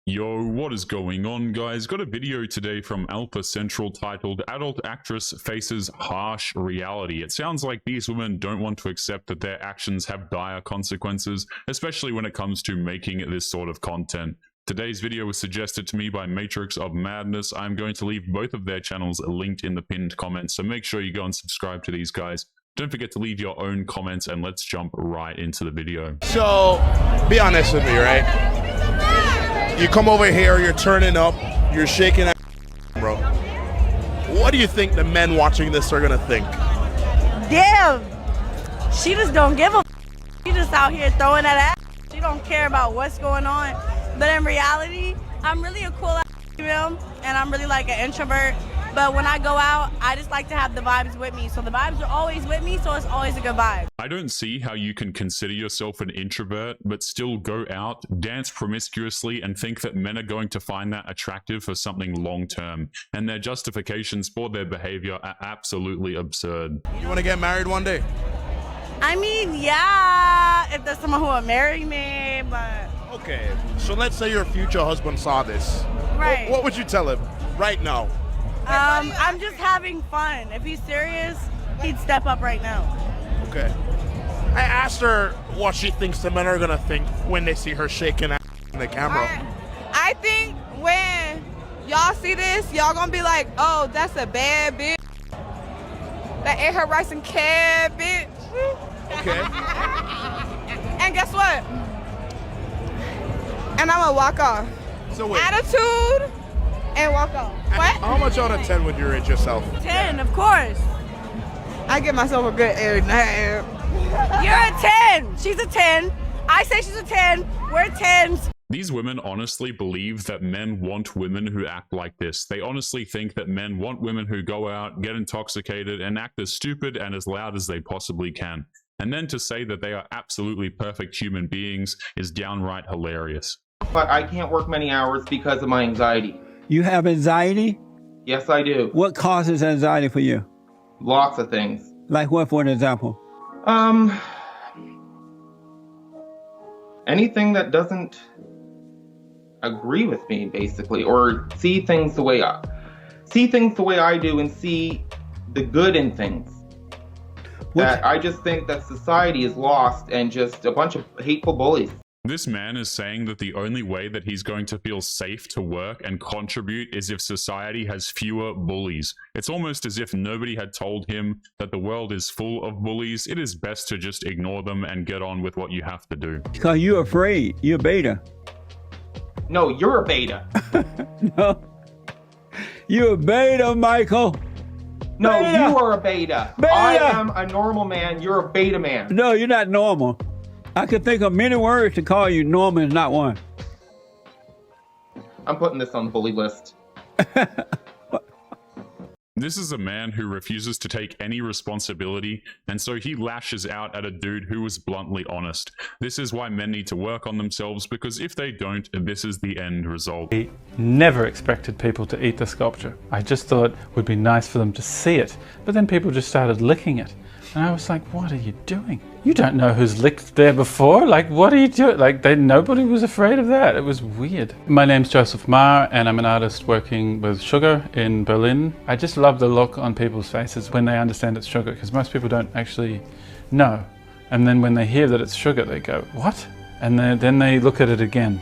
Yo, what is going on, guys? Got a video today from Alpha Central titled Adult Actress Faces Harsh Reality. It sounds like these women don't want to accept that their actions have dire consequences, especially when it comes to making this sort of content. Today's video was suggested to me by Matrix of Madness. I'm going to leave both of their channels linked in the pinned comments, so make sure you go and subscribe to these guys. Don't forget to leave your own comments, and let's jump right into the video. So, be honest with me, right? You come over here, you're turning up, you're shaking that, bro. What do you think the men watching this are gonna think? Damn, she just don't give a. She just out here throwing that ass. She don't care about what's going on. But in reality, I'm really a cool female, and I'm really like an introvert. But when I go out, I just like to have the vibes with me. So the vibes are always with me, so it's always a good vibe. I don't see how you can consider yourself an introvert, but still go out, dance promiscuously, and think that men are going to find that attractive for something long-term. And their justifications for their behavior are absolutely absurd. You want to get married one day? I mean, yeah, if there's someone who will marry me, but... Okay, so let's say your future husband saw this. Right. What would you tell him right now? I'm just having fun. If he's serious, he'd step up right now. Okay. I asked her what she thinks the men are gonna think when they see her shaking ass in the camera. I think when y'all see this, y'all gonna be like, oh, that's a bad bitch. That ate her rice and cabbage. Okay. And guess what? And I'm gonna walk off. So wait. Attitude and walk off. What? How much out of 10 would you rate yourself? 10, of course. I give myself a good 8.5. You're a 10. She's a 10. I say she's a 10. We're 10s. These women honestly believe that men want women who act like this. They honestly think that men want women who go out, get intoxicated, and act as stupid and as loud as they possibly can. And then to say that they are absolutely perfect human beings is downright hilarious. But I can't work many hours because of my anxiety. You have anxiety? Yes, I do. What causes anxiety for you? Lots of things. Like what, for an example? Anything that doesn't agree with me, basically, or see things the way I do and see the good in things. That I just think that society is lost and just a bunch of hateful bullies. This man is saying that the only way that he's going to feel safe to work and contribute is if society has fewer bullies. It's almost as if nobody had told him that the world is full of bullies. It is best to just ignore them and get on with what you have to do. Because you're afraid. You're beta. No, you're a beta. No. You're a beta, Michael. No, Beta. you are a beta. Beta. I am a normal man. You're a beta man. No, you're not normal. I could think of many words to call you. Normal is not one. I'm putting this on the bully list. This is a man who refuses to take any responsibility, and so he lashes out at a dude who was bluntly honest. This is why men need to work on themselves, because if they don't, this is the end result. I never expected people to eat the sculpture. I just thought it would be nice for them to see it, but then people just started licking it. And I was like, what are you doing? You don't know who's licked there before? Like, what are you doing? Like, nobody was afraid of that. It was weird. My name's Joseph Marr, and I'm an artist working with sugar in Berlin. I just love the look on people's faces when they understand it's sugar, because most people don't actually know. And then when they hear that it's sugar, they go, what? And then they look at it again.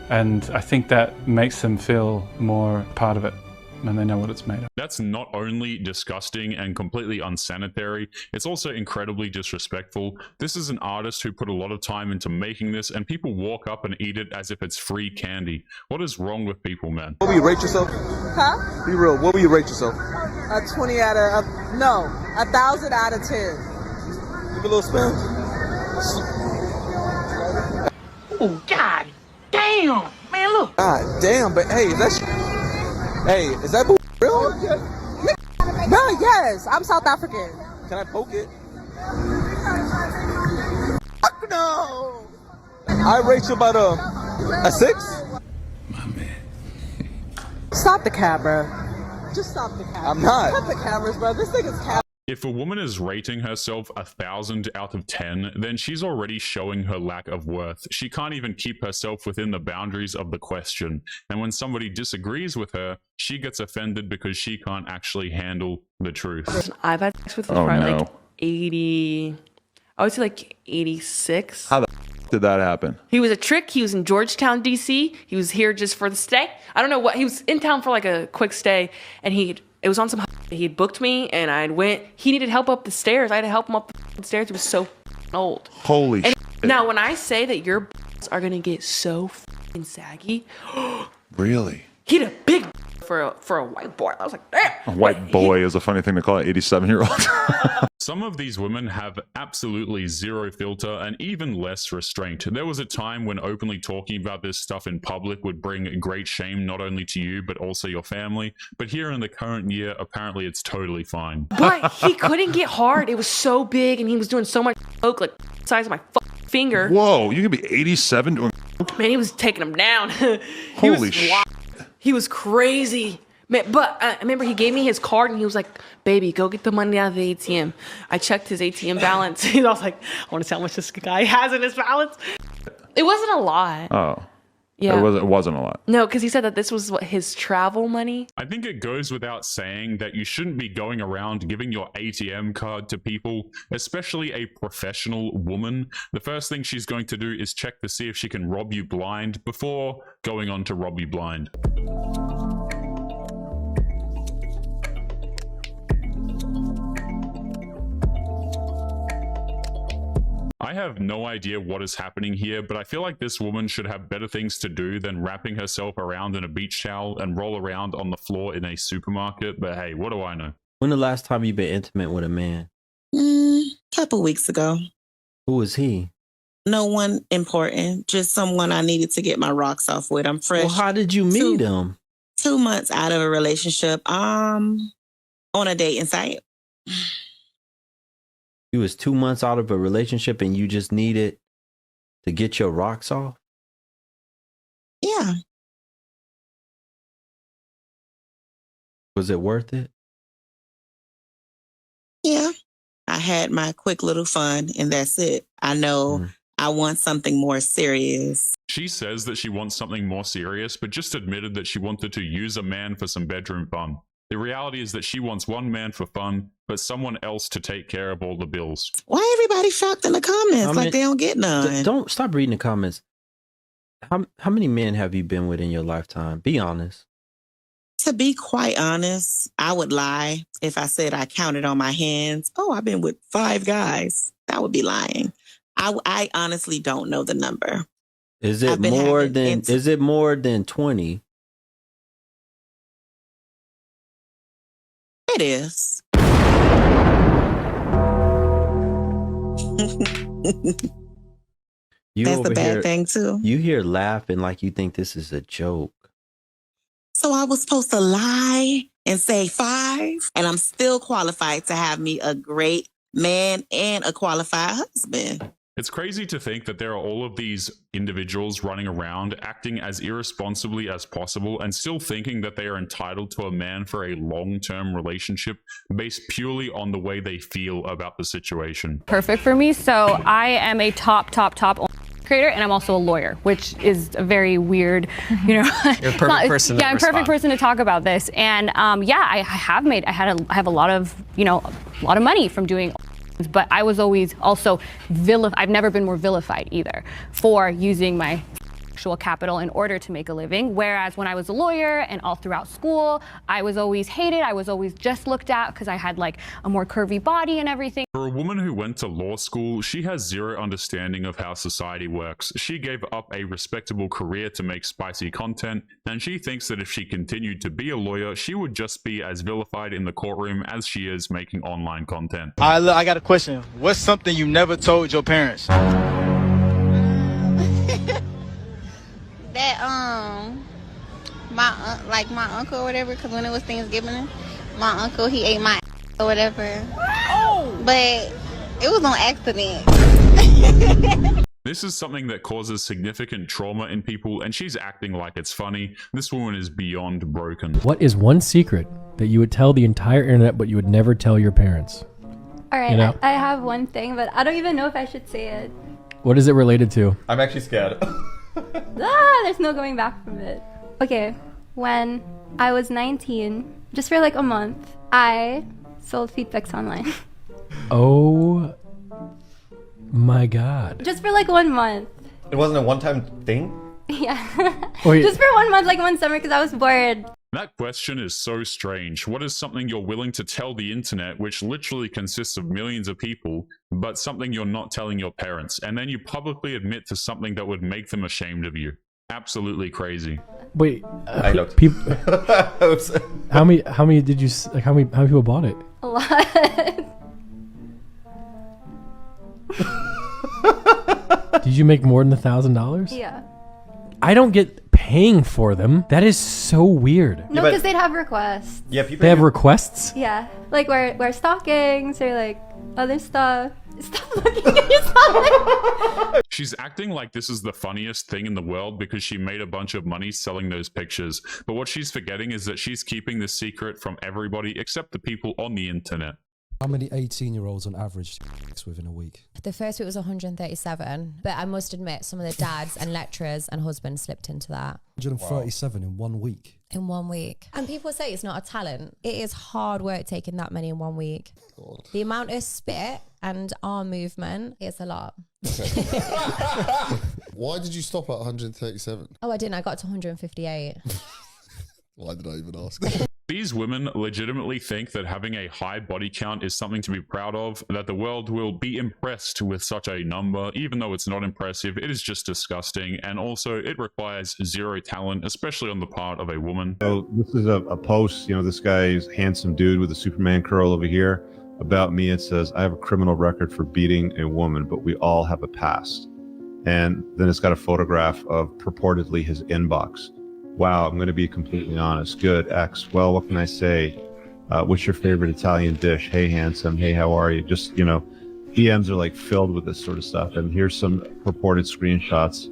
And I think that makes them feel more part of it when they know what it's made of. That's not only disgusting and completely unsanitary, it's also incredibly disrespectful. This is an artist who put a lot of time into making this, and people walk up and eat it as if it's free candy. What is wrong with people, man? What will you rate yourself? Huh? Be real, what will you rate yourself? A 20 out of, no, 1,000 out of 10. Give a little spin. Oh, god damn, man, look. God damn, but hey, is that real? No, yes, I'm South African. Can I poke it? Fuck no. I rate you about a 6. My man. Stop the camera. Just stop the camera. I'm not. Cut the cameras, bro. This thing is camera. If a woman is rating herself 1,000 out of 10, then she's already showing her lack of worth. She can't even keep herself within the boundaries of the question. And when somebody disagrees with her, she gets offended because she can't actually handle the truth. I've had sex with probably like 80, I would say like 86. How the did that happen? He was a trick. He was in Georgetown, DC. He was here just for the stay. I don't know what, he was in town for like a quick stay, and it was on some, he had booked me, and I went, he needed help up the stairs. I had to help him up the stairs. He was so old. Holy shit. Now, when I say that your are gonna get so saggy. Really? He had a big for a white boy. I was like, damn. A white boy is a funny thing to call an 87-year-old. Some of these women have absolutely zero filter and even less restraint. There was a time when openly talking about this stuff in public would bring great shame not only to you, but also your family. But here in the current year, apparently it's totally fine. But he couldn't get hard. It was so big, and he was doing so much coke, like the size of my finger. Whoa, you can be 87 doing Man, he was taking him down. Holy shit. He was crazy. Man, but I remember he gave me his card, and he was like, baby, go get the money out of the ATM. I checked his ATM balance. I was like, I want to see how much this guy has in his balance. It wasn't a lot. Oh. Yeah. It wasn't a lot. No, because he said that this was what his travel money. I think it goes without saying that you shouldn't be going around giving your ATM card to people, especially a professional woman. The first thing she's going to do is check to see if she can rob you blind before going on to rob you blind. I have no idea what is happening here, but I feel like this woman should have better things to do than wrapping herself around in a beach towel and roll around on the floor in a supermarket. But hey, what do I know? When the last time you've been intimate with a man? Couple weeks ago. Who was he? No one important, just someone I needed to get my rocks off with. I'm fresh. Well, how did you meet him? 2 months out of a relationship. On a dating site. You was 2 months out of a relationship and you just needed to get your rocks off? Yeah. Was it worth it? Yeah. I had my quick little fun, and that's it. I know I want something more serious. She says that she wants something more serious, but just admitted that she wanted to use a man for some bedroom fun. The reality is that she wants one man for fun, but someone else to take care of all the bills. Why everybody shocked in the comments like they don't get none? Don't stop reading the comments. How many men have you been with in your lifetime? Be honest. To be quite honest, I would lie if I said I counted on my hands. Oh, I've been with 5 guys. That would be lying. I honestly don't know the number. Is it more than 20? It is. That's a bad thing too. You here laughing like you think this is a joke. So I was supposed to lie and say 5, and I'm still qualified to have me a great man and a qualified husband. It's crazy to think that there are all of these individuals running around acting as irresponsibly as possible and still thinking that they are entitled to a man for a long-term relationship based purely on the way they feel about the situation. Perfect for me. So I am a top creator, and I'm also a lawyer, which is a very weird, You're a perfect person. Yeah, I'm a perfect person to talk about this. And I have a lot of money from doing. But I was always also I've never been more vilified either for using my sexual capital in order to make a living. Whereas when I was a lawyer and all throughout school, I was always hated. I was always just looked at because I had like a more curvy body and everything. For a woman who went to law school, she has zero understanding of how society works. She gave up a respectable career to make spicy content, and she thinks that if she continued to be a lawyer, she would just be as vilified in the courtroom as she is making online content. All right, look, I got a question. What's something you never told your parents? That my uncle or whatever, because when it was Thanksgiving, my uncle, he ate my or whatever. Oh! But it was on accident. This is something that causes significant trauma in people, and she's acting like it's funny. This woman is beyond broken. What is one secret that you would tell the entire internet but you would never tell your parents? All right, You know? I have one thing, but I don't even know if I should say it. What is it related to? I'm actually scared. There's no going back from it. Okay, when I was 19, just for like a month, I sold feed pics online. Oh my God. Just for like 1 month. It wasn't a one-time thing? Yeah. Wait. Just for 1 month, like one summer, because I was bored. That question is so strange. What is something you're willing to tell the internet, which literally consists of millions of people, but something you're not telling your parents, and then you publicly admit to something that would make them ashamed of you? Absolutely crazy. Wait, I looked. How many did you like? How many people bought it? A lot. Did you make more than $1,000? Yeah. I don't get paying for them. That is so weird. No, because they'd have requests. Yeah, people. They have requests. Yeah, like wear stockings or like other stuff. Stop looking at yourself. She's acting like this is the funniest thing in the world because she made a bunch of money selling those pictures. But what she's forgetting is that she's keeping this secret from everybody except the people on the internet. How many 18-year-olds on average sex within a week? The first week was 137, but I must admit some of the dads and lecturers and husbands slipped into that. 137 in 1 week. In 1 week. And people say it's not a talent. It is hard work taking that many in 1 week. God. The amount of spit and arm movement is a lot. Why did you stop at 137? Oh, I didn't. I got to 158. Why did I even ask? These women legitimately think that having a high body count is something to be proud of, that the world will be impressed with such a number, even though it's not impressive. It is just disgusting, and also it requires zero talent, especially on the part of a woman. So this is a post, you know, this guy's handsome dude with a Superman curl over here. About me, it says, I have a criminal record for beating a woman, but we all have a past. And then it's got a photograph of purportedly his inbox. Wow, I'm going to be completely honest. Good, X. Well, what can I say? What's your favorite Italian dish? Hey, handsome. Hey, how are you? Just, you know, DMs are like filled with this sort of stuff. And here's some purported screenshots.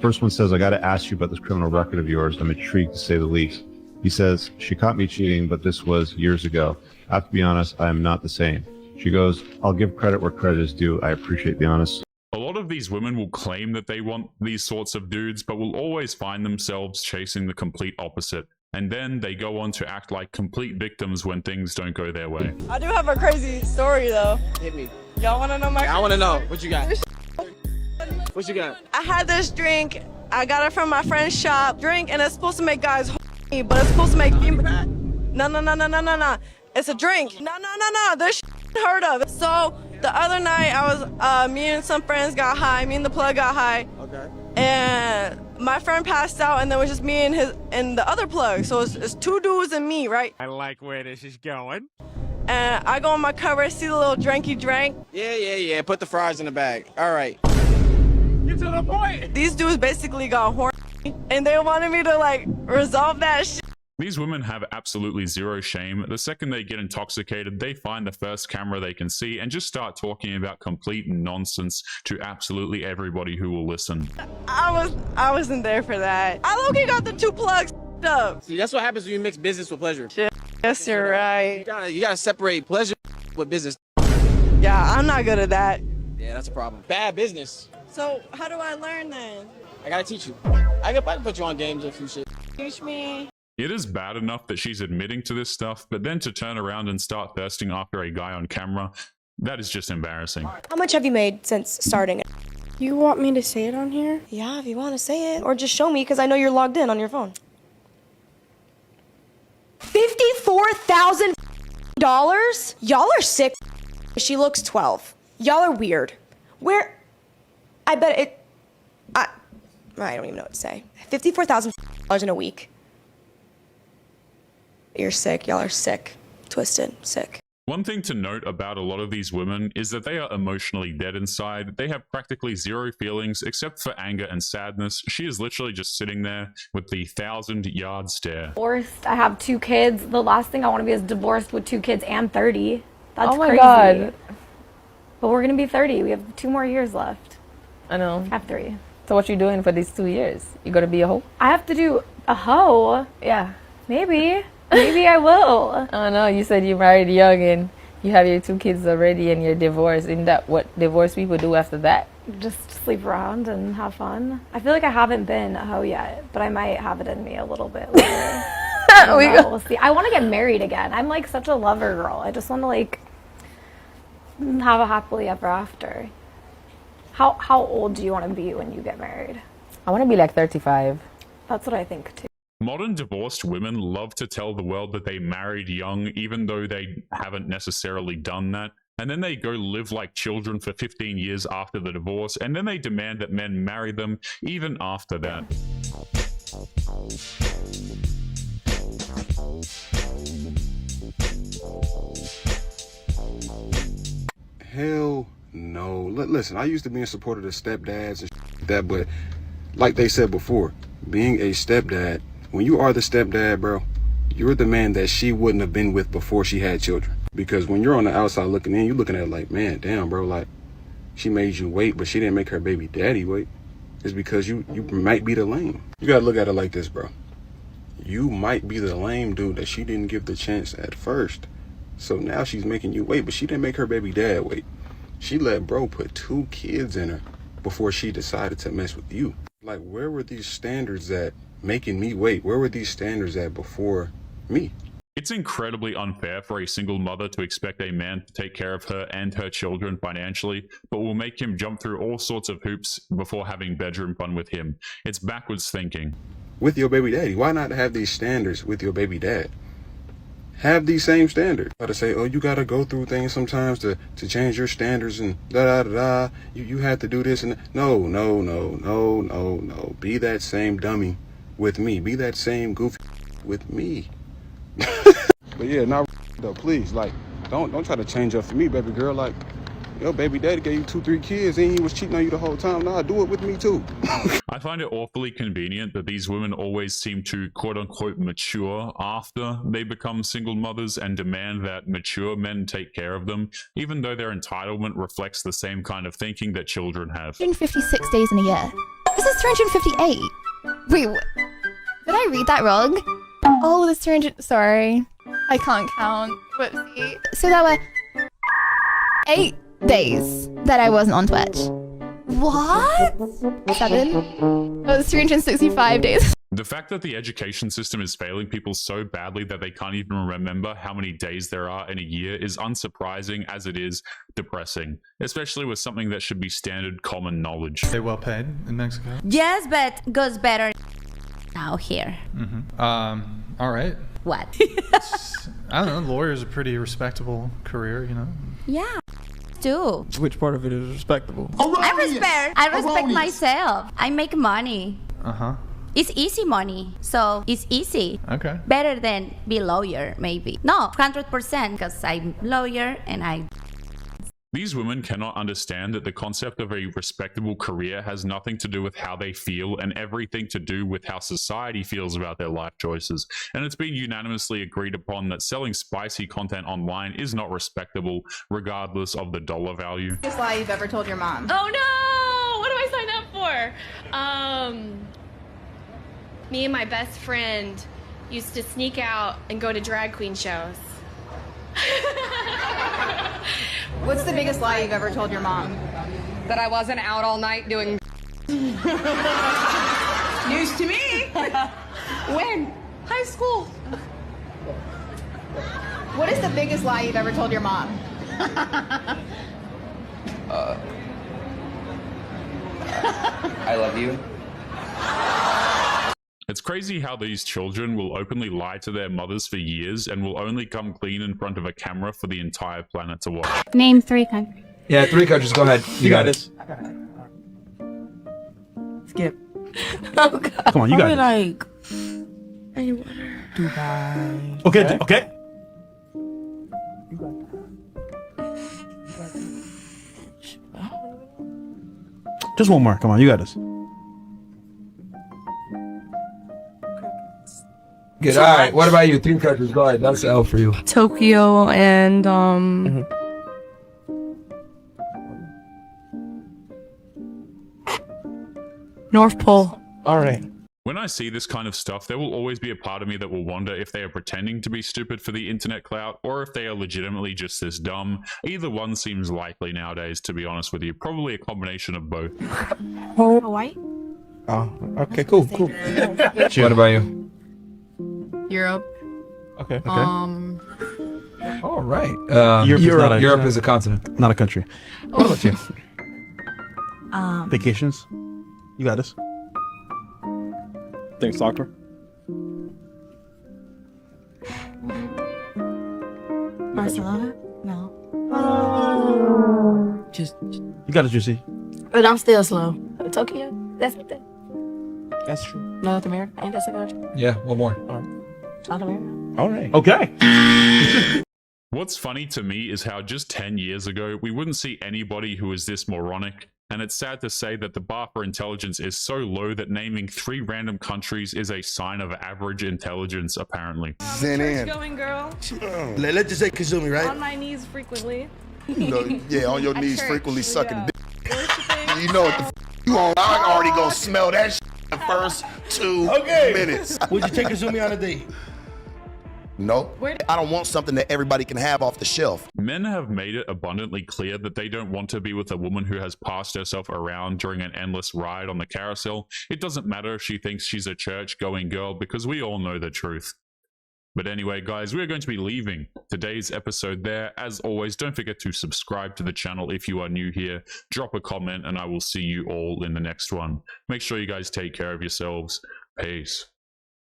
First one says, I got to ask you about this criminal record of yours. I'm intrigued to say the least. He says, she caught me cheating, but this was years ago. I have to be honest, I am not the same. She goes, I'll give credit where credit is due. I appreciate the honesty. A lot of these women will claim that they want these sorts of dudes, but will always find themselves chasing the complete opposite. And then they go on to act like complete victims when things don't go their way. I do have a crazy story though. Hit me. Y'all wanna know my I want to know. What you got? What you got? I had this drink. I got it from my friend's shop. Drink, and it's supposed to make guys horny, but it's supposed to make females. No. It's a drink. No. This heard of. So the other night, I was me and some friends got high. Me and the plug got high. Okay. And my friend passed out, and then it was just me and the other plug. So it's two dudes and me, right? I like where this is going. And I go on my cover, see the little dranky drank. Yeah. Put the fries in the bag. All right. Get to the point. These dudes basically got horny, and they wanted me to like resolve that shit. These women have absolutely zero shame. The second they get intoxicated, they find the first camera they can see and just start talking about complete nonsense to absolutely everybody who will listen. I wasn't there for that. I low-key got the two plugs up. See, that's what happens when you mix business with pleasure. Yes, you're right. You gotta separate pleasure with business. Yeah, I'm not good at that. Yeah, that's a problem. Bad business. So how do I learn then? I gotta teach you. I can put you on games or a few shit. Teach me. It is bad enough that she's admitting to this stuff, but then to turn around and start thirsting after a guy on camera, that is just embarrassing. How much have you made since starting it? You want me to say it on here? Yeah, if you want to say it. Or just show me, because I know you're logged in on your phone. $54,000? Y'all are sick. She looks 12. Y'all are weird. Where? I bet it... I don't even know what to say. $54,000 in a week. You're sick. Y'all are sick. Twisted. Sick. One thing to note about a lot of these women is that they are emotionally dead inside. They have practically zero feelings except for anger and sadness. She is literally just sitting there with the 1,000-yard stare. Divorced. I have 2 kids. The last thing I want to be is divorced with 2 kids and 30. That's Oh my crazy. God. But we're going to be 30. We have 2 more years left. I know. I have 3. So what you doing for these 2 years? You gonna be a hoe? I have to do a hoe? Yeah. Maybe. Maybe I will. I don't know. You said you married young and You have your 2 kids already and you're divorced. Isn't that what divorced people do after that? Just sleep around and have fun. I feel like I haven't been a hoe yet, but I might have it in me a little bit later. We'll see. I want to get married again. I'm like such a lover girl. I just want to like have a happily ever after. How old do you want to be when you get married? I want to be like 35. That's what I think too. Modern divorced women love to tell the world that they married young, even though they haven't necessarily done that. And then they go live like children for 15 years after the divorce, and then they demand that men marry them even after that. Hell no. Listen, I used to be in support of the stepdads and like that, but like they said before, being a stepdad, when you are the stepdad, bro, you're the man that she wouldn't have been with before she had children. Because when you're on the outside looking in, you're looking at it like, man, damn, bro, like, she made you wait, but she didn't make her baby daddy wait. It's because you might be the lame. You gotta look at it like this, bro. You might be the lame dude that she didn't give the chance at first. So now she's making you wait, but she didn't make her baby dad wait. She let bro put 2 kids in her before she decided to mess with you. Like, where were these standards at making me wait? Where were these standards at before me? It's incredibly unfair for a single mother to expect a man to take care of her and her children financially, but will make him jump through all sorts of hoops before having bedroom fun with him. It's backwards thinking. With your baby daddy, why not have these standards with your baby dad? Have these same standards. Gotta say, oh, you gotta go through things sometimes to change your standards and da-da-da-da. You have to do this and no. Be that same dummy with me. Be that same goofy with me. But yeah, not though, please, like, don't try to change up for me, baby girl. Like, your baby daddy gave you 2-3 kids and he was cheating on you the whole time. Nah, do it with me too. I find it awfully convenient that these women always seem to quote-unquote mature after they become single mothers and demand that mature men take care of them, even though their entitlement reflects the same kind of thinking that children have. 356 days in a year. This is 358. Wait, what? Did I read that wrong? Oh, this 300. Sorry. I can't count. Whoopsie. So there were 8 days that I wasn't on Twitch. What? 7? Oh, it's 365 days. The fact that the education system is failing people so badly that they can't even remember how many days there are in a year is unsurprising as it is depressing, especially with something that should be standard common knowledge. They well paid in Mexico? Yes, but goes better now here. All right. What? I don't know, lawyer is a pretty respectable career, you know? Yeah. Do. Which part of it is respectable? I respect myself. I make money. Uh-huh. It's easy money, so it's easy. Okay. Better than be lawyer, maybe. No, 100%, because I'm lawyer and I... These women cannot understand that the concept of a respectable career has nothing to do with how they feel and everything to do with how society feels about their life choices. And it's been unanimously agreed upon that selling spicy content online is not respectable, regardless of the dollar value. Biggest lie you've ever told your mom? Oh no! What do I sign up for? Me and my best friend used to sneak out and go to drag queen shows. What's the biggest lie you've ever told your mom? That I wasn't out all night doing News to me. When? High school. What is the biggest lie you've ever told your mom? I love you. It's crazy how these children will openly lie to their mothers for years and will only come clean in front of a camera for the entire planet to watch. Name 3 countries. Yeah, 3 countries. Go ahead. You got this. Skip. Oh god. Come on, you got it. Like, anywhere. Dubai. Okay, okay. Just one more. Come on, you got this. Good. All right. What about you? 3 countries. Go ahead. That's L for you. Tokyo and North Pole. All right. When I see this kind of stuff, there will always be a part of me that will wonder if they are pretending to be stupid for the internet clout or if they are legitimately just this dumb. Either one seems likely nowadays, to be honest with you. Probably a combination of both. Hawaii? Oh, okay, cool. What about you? Europe. Okay. All right. Europe is a continent. Not a country. What about you? Vacations. You got this. Think soccer. Barcelona? No. Just. You got it, Juicy. But I'm still slow. Tokyo? That's the thing. That's true. North America? Ain't that a country? Yeah, one more. South America? All right. Okay. What's funny to me is how just 10 years ago, we wouldn't see anybody who is this moronic. And it's sad to say that the bar for intelligence is so low that naming 3 random countries is a sign of average intelligence, apparently. Zen in. Going girl. Let's just say Kazumi, right? On my knees frequently. You know, yeah, on your knees church, frequently sucking yeah. dick. You know what the you on? I already gonna smell that the first 2 minutes. Would you take Kazumi on a date? Nope. I don't want something that everybody can have off the shelf. Men have made it abundantly clear that they don't want to be with a woman who has passed herself around during an endless ride on the carousel. It doesn't matter if she thinks she's a church-going girl, because we all know the truth. But anyway, guys, we're going to be leaving today's episode there. As always, don't forget to subscribe to the channel if you are new here. Drop a comment, and I will see you all in the next one. Make sure you guys take care of yourselves. Peace.